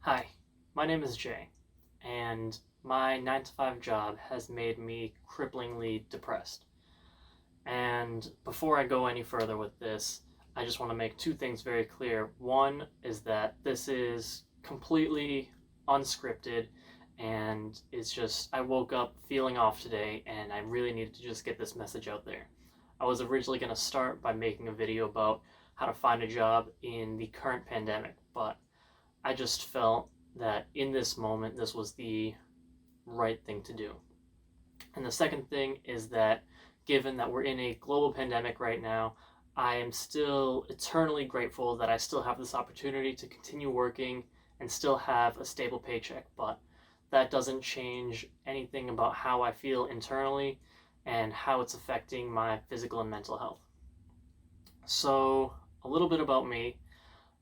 Hi, my name is Jay, and my 9 to 5 job has made me cripplingly depressed. And before I go any further with this, I just want to make two things very clear. One is that this is completely unscripted, and it's just, I woke up feeling off today, and I really needed to just get this message out there. I was originally going to start by making a video about how to find a job in the current pandemic, but I just felt that in this moment, this was the right thing to do. And the second thing is that given that we're in a global pandemic right now, I am still eternally grateful that I still have this opportunity to continue working and still have a stable paycheck. But that doesn't change anything about how I feel internally and how it's affecting my physical and mental health. So, a little bit about me.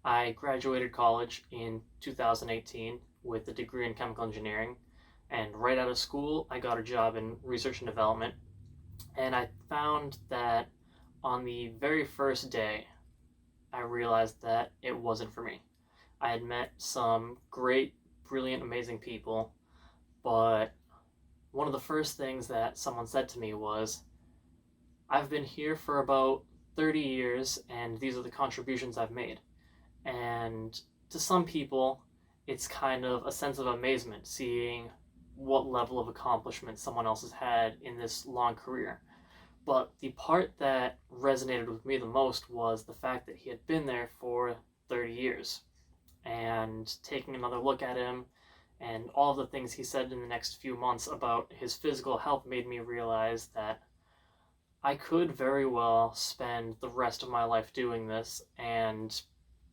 I graduated college in 2018 with a degree in chemical engineering, and right out of school, I got a job in research and development. And I found that on the very first day, I realized that it wasn't for me. I had met some great, brilliant, amazing people, but one of the first things that someone said to me was, I've been here for about 30 years, and these are the contributions I've made. And to some people, it's kind of a sense of amazement seeing what level of accomplishment someone else has had in this long career. But the part that resonated with me the most was the fact that he had been there for 30 years. And taking another look at him and all the things he said in the next few months about his physical health made me realize that I could very well spend the rest of my life doing this and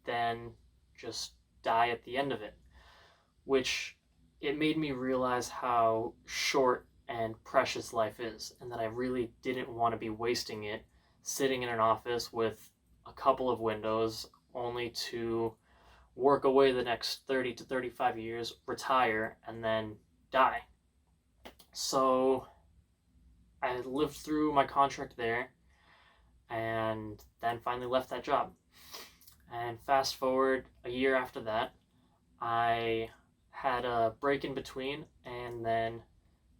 then just die at the end of it, which it made me realize how short and precious life is, and that I really didn't want to be wasting it sitting in an office with a couple of windows only to work away the next 30 to 35 years, retire, and then die. So I lived through my contract there and then finally left that job. And fast forward a year after that, I had a break in between and then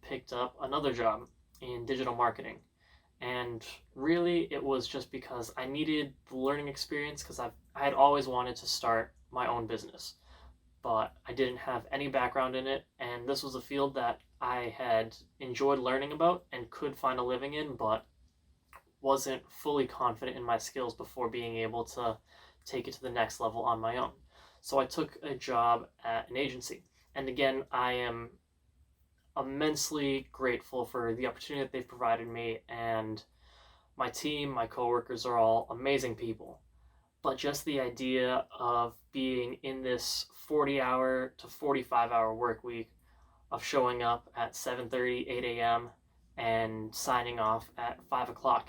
picked up another job in digital marketing. And really, it was just because I needed the learning experience because I had always wanted to start my own business, but I didn't have any background in it. And this was a field that I had enjoyed learning about and could find a living in, but wasn't fully confident in my skills before being able to take it to the next level on my own. So I took a job at an agency. And again, I am immensely grateful for the opportunity that they've provided me, and my team, my coworkers are all amazing people. But just the idea of being in this 40-hour to 45-hour work week, of showing up at 7:30, 8 a.m., and signing off at 5 o'clock,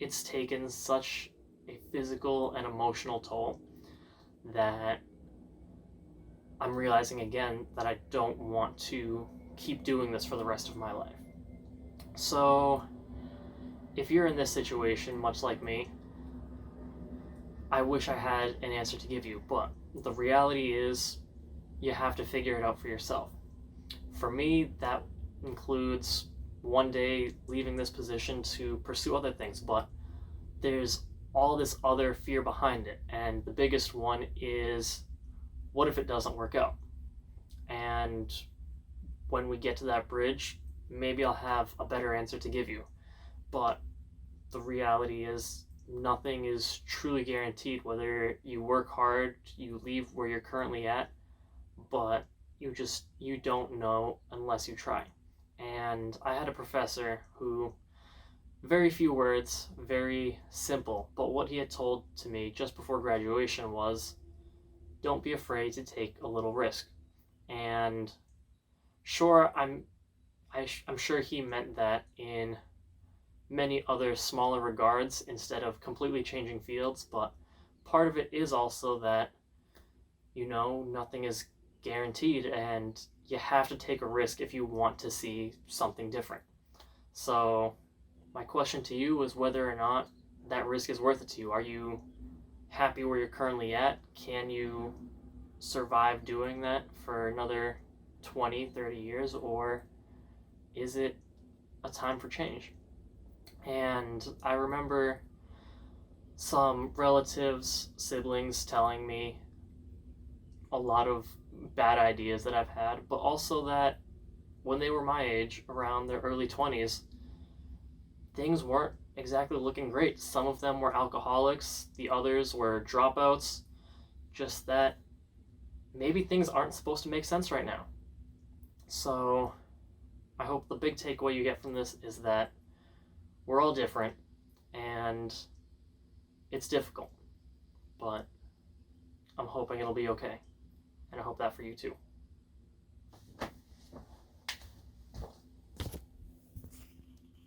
it's taken such a physical and emotional toll that I'm realizing again that I don't want to keep doing this for the rest of my life. So, if you're in this situation, much like me, I wish I had an answer to give you, but the reality is you have to figure it out for yourself. For me, that includes one day leaving this position to pursue other things, but there's all this other fear behind it, and the biggest one is, what if it doesn't work out? And when we get to that bridge, maybe I'll have a better answer to give you. But the reality is, nothing is truly guaranteed. Whether you work hard, you leave where you're currently at, but you don't know unless you try. And I had a professor who, very few words, very simple, but what he had told to me just before graduation was, don't be afraid to take a little risk. And sure, I'm sure he meant that in many other smaller regards instead of completely changing fields, but part of it is also that, nothing is guaranteed, and you have to take a risk if you want to see something different. So my question to you is whether or not that risk is worth it to you. Are you happy where you're currently at? Can you survive doing that for another 20, 30 years, or is it a time for change? And I remember some relatives, siblings telling me a lot of bad ideas that I've had, but also that when they were my age, around their early 20s, things weren't exactly looking great. Some of them were alcoholics, the others were dropouts, just that maybe things aren't supposed to make sense right now. So I hope the big takeaway you get from this is that we're all different and it's difficult, but I'm hoping it'll be okay. And I hope that for you too.